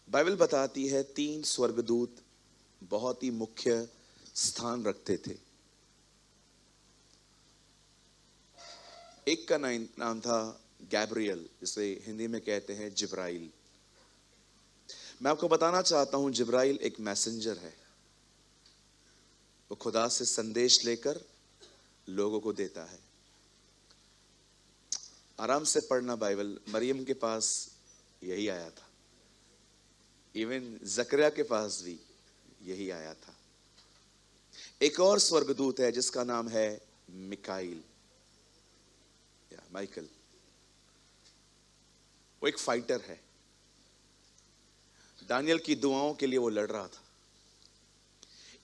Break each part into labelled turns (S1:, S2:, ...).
S1: Bible बताती है 3 स्वर्गदूत बहुत ही मुख्य स्थान रखते थे। एक का नाम था गैब्रियल, जिसे हिंदी में कहते हैं जिब्राइल। मैं आपको बताना चाहता हूं, जिब्राइल एक मैसेंजर है। वो खुदा से संदेश लेकर लोगों को देता है। आराम से पढ़ना बाइबल। मरियम के पास यही आया था, इवन जकरिया के पास भी यही आया था। एक और स्वर्गदूत है जिसका नाम है मिकाइल या माइकल। वो एक फाइटर है। दानियल की दुआओं के लिए वो लड़ रहा था।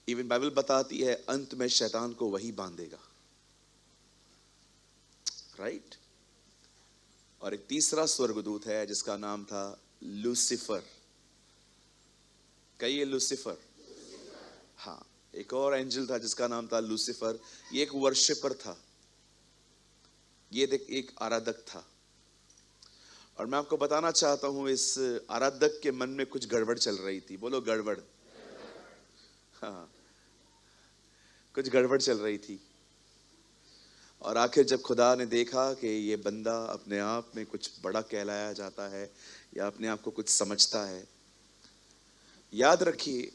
S1: इवन बाइबल बताती है अंत में शैतान को वही बांधेगा, राइट। और एक तीसरा स्वर्गदूत है जिसका नाम था लूसीफर। कहिए लूसीफर। हाँ, एक और एंजल था जिसका नाम था लूसीफर। ये एक वर्शिपर था, ये एक आराधक था। और मैं आपको बताना चाहता हूं, इस आराधक के मन में कुछ गड़बड़ चल रही थी। बोलो गड़बड़। हाँ, कुछ गड़बड़ चल रही थी। और आखिर जब खुदा ने देखा कि ये बंदा अपने आप में कुछ बड़ा कहलाया जाता है या अपने आप को कुछ समझता है, याद रखिए,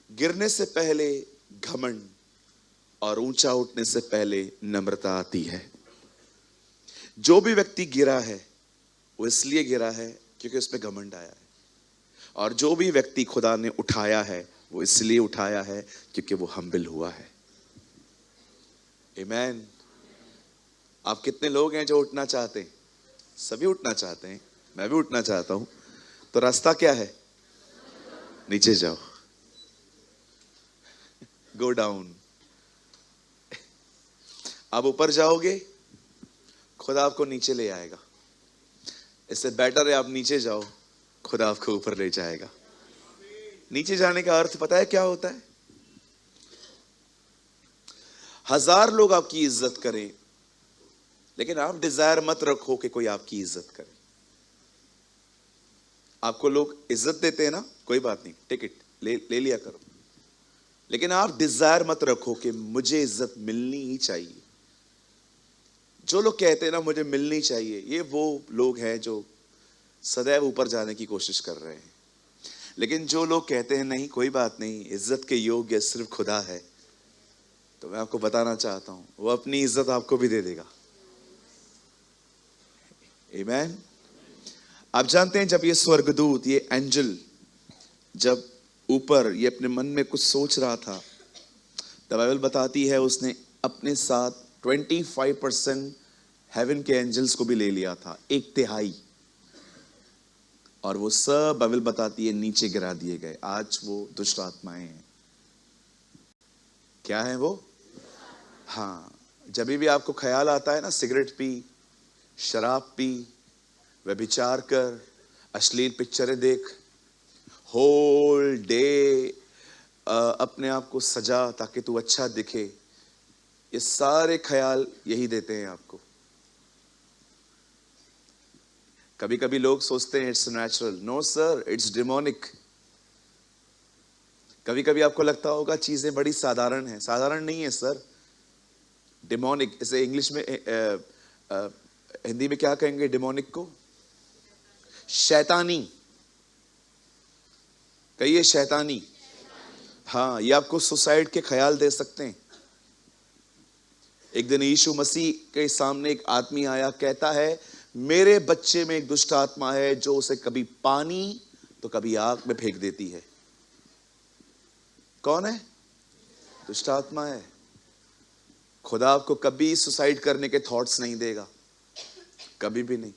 S1: गिरने से पहले घमंड और ऊंचा उठने से पहले नम्रता आती है। जो भी व्यक्ति गिरा है वो इसलिए गिरा है क्योंकि उसमें घमंड आया है, और जो भी व्यक्ति खुदा ने उठाया है वो इसलिए उठाया है क्योंकि वो हम्बल हुआ है। आमीन। आप कितने लोग हैं जो उठना चाहते हैं? सभी उठना चाहते हैं, मैं भी उठना चाहता हूं। तो रास्ता क्या है? नीचे जाओ, गो डाउन। आप ऊपर जाओगे, खुदा आपको नीचे ले आएगा। इससे बेटर है आप नीचे जाओ, खुदा आपको ऊपर ले जाएगा। नीचे जाने का अर्थ पता है क्या होता है? 1000 लोग आपकी इज्जत करें, लेकिन आप डिजायर मत रखो कि कोई आपकी इज्जत करे। आपको लोग इज्जत देते हैं ना, कोई बात नहीं, टिकट ले लिया करो, लेकिन आप डिजायर मत रखो कि मुझे इज्जत मिलनी ही चाहिए। जो लोग कहते हैं ना मुझे मिलनी चाहिए, ये वो लोग हैं जो सदैव ऊपर जाने की कोशिश कर रहे हैं। लेकिन जो लोग कहते हैं नहीं कोई बात नहीं, इज्जत के योग्य सिर्फ खुदा है, तो मैं आपको बताना चाहता हूं वो अपनी इज्जत आपको भी दे देगा। आमीन। आप जानते हैं, जब ये स्वर्गदूत, ये एंजल, जब ऊपर ये अपने मन में कुछ सोच रहा था, तो बाइबल बताती है उसने अपने साथ 25% हेवन के एंजल्स को भी ले लिया था, 1/3। और वो सब बाइबल बताती है नीचे गिरा दिए गए। आज वो दुष्ट आत्माएं हैं। क्या है वो? हाँ, जब भी आपको ख्याल आता है ना, सिगरेट पी, शराब पी, व्यभिचार कर, अश्लील पिक्चरें देख, होल डे अपने आप को सजा ताकि तू अच्छा दिखे, ये सारे ख्याल यही देते हैं आपको। कभी कभी लोग सोचते हैं it's natural. No sir, it's demonic. कभी कभी आपको लगता होगा चीजें बड़ी साधारण हैं। साधारण नहीं है सर, डिमोनिक। इसे इंग्लिश में हिंदी में क्या कहेंगे डिमोनिक को? शैतानी। कहिए शैतानी। हाँ, ये आपको सुसाइड के ख्याल दे सकते हैं। एक दिन यीशु मसीह के सामने एक आदमी आया, कहता है मेरे बच्चे में एक दुष्ट आत्मा है जो उसे कभी पानी तो कभी आग में फेंक देती है। कौन है? दुष्ट आत्मा है। खुदा आपको कभी सुसाइड करने के थॉट्स नहीं देगा, कभी भी नहीं।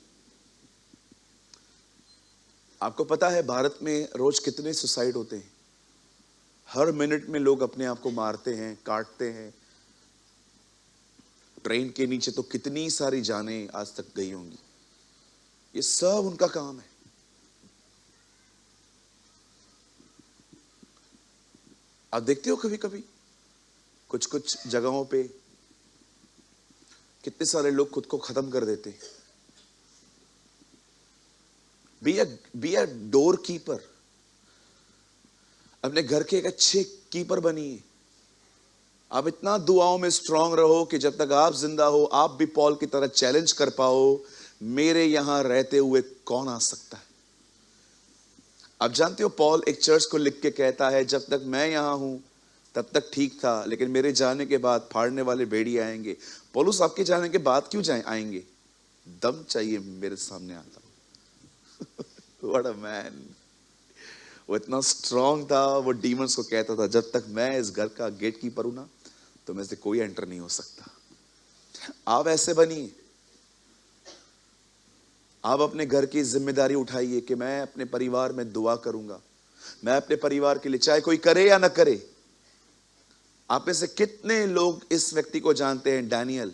S1: आपको पता है भारत में रोज कितने सुसाइड होते हैं? हर मिनट में लोग अपने आप को मारते हैं, काटते हैं। ट्रेन के नीचे तो कितनी सारी जानें आज तक गई होंगी। ये सब उनका काम है। आप देखते हो कभी कभी कुछ कुछ जगहों पे कितने सारे लोग खुद को खत्म कर देते हैं। Be a door keeper. अपने घर के एक अच्छे कीपर बनिए। आप इतना दुआओं में स्ट्रांग रहो कि जब तक आप जिंदा हो आप भी पॉल की तरह चैलेंज कर पाओ, मेरे यहां रहते हुए कौन आ सकता है। आप जानते हो पॉल एक चर्च को लिख के कहता है, जब तक मैं यहां हूं तब तक ठीक था, लेकिन मेरे जाने के बाद फाड़ने वाले भेड़िए आएंगे। पौलुस आपके जाने के बाद क्यों आएंगे? दम चाहिए मेरे सामने आता। What a man. वो इतना स्ट्रांग था, वो डीमंस को कहता था, जब तक मैं इस घर का गेट कीपर हूं ना, तो में से कोई एंटर नहीं हो सकता। आप ऐसे बनिए। आप अपने घर की जिम्मेदारी उठाइए कि मैं अपने परिवार में दुआ करूंगा। मैं अपने परिवार के लिए, चाहे कोई करे या ना करे। आप में से कितने लोग इस व्यक्ति को जानते हैं, डैनियल?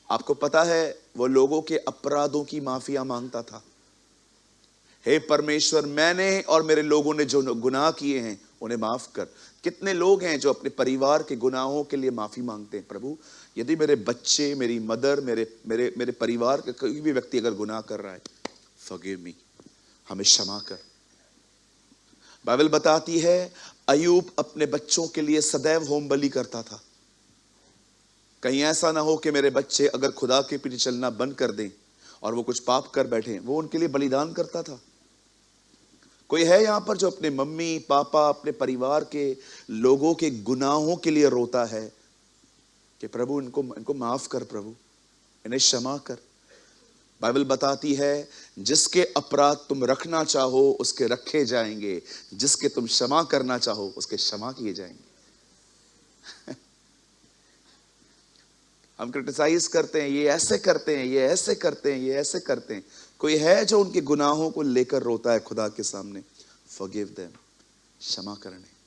S1: आपको पता है वो लोगों के अपराधों की माफिया मांगता था। हे परमेश्वर, मैंने और मेरे लोगों ने जो गुनाह किए हैं उन्हें माफ कर। कितने लोग हैं जो अपने परिवार के गुनाहों के लिए माफी मांगते हैं? प्रभु, यदि मेरे बच्चे, मेरी मदर, मेरे मेरे मेरे परिवार का कोई भी व्यक्ति अगर गुनाह कर रहा है, फॉरगिव मी, हमें क्षमा कर। बाइबल बताती है अय्यूब अपने बच्चों के लिए सदैव होम बलि करता था। कहीं ऐसा ना हो कि मेरे बच्चे अगर खुदा के पीछे चलना बंद कर दें और वो कुछ पाप कर बैठे, वो उनके लिए बलिदान करता था। कोई है यहां पर जो अपने मम्मी पापा, अपने परिवार के लोगों के गुनाहों के लिए रोता है कि प्रभु इनको माफ कर, प्रभु इन्हें क्षमा कर? बाइबल बताती है जिसके अपराध तुम रखना चाहो उसके रखे जाएंगे, जिसके तुम क्षमा करना चाहो उसके क्षमा किए जाएंगे। हम क्रिटिसाइज करते हैं, ये ऐसे करते हैं, ये ऐसे करते हैं, ये ऐसे करते हैं। कोई है जो उनके गुनाहों को लेकर रोता है खुदा के सामने? फॉरगिव देम, क्षमा करने।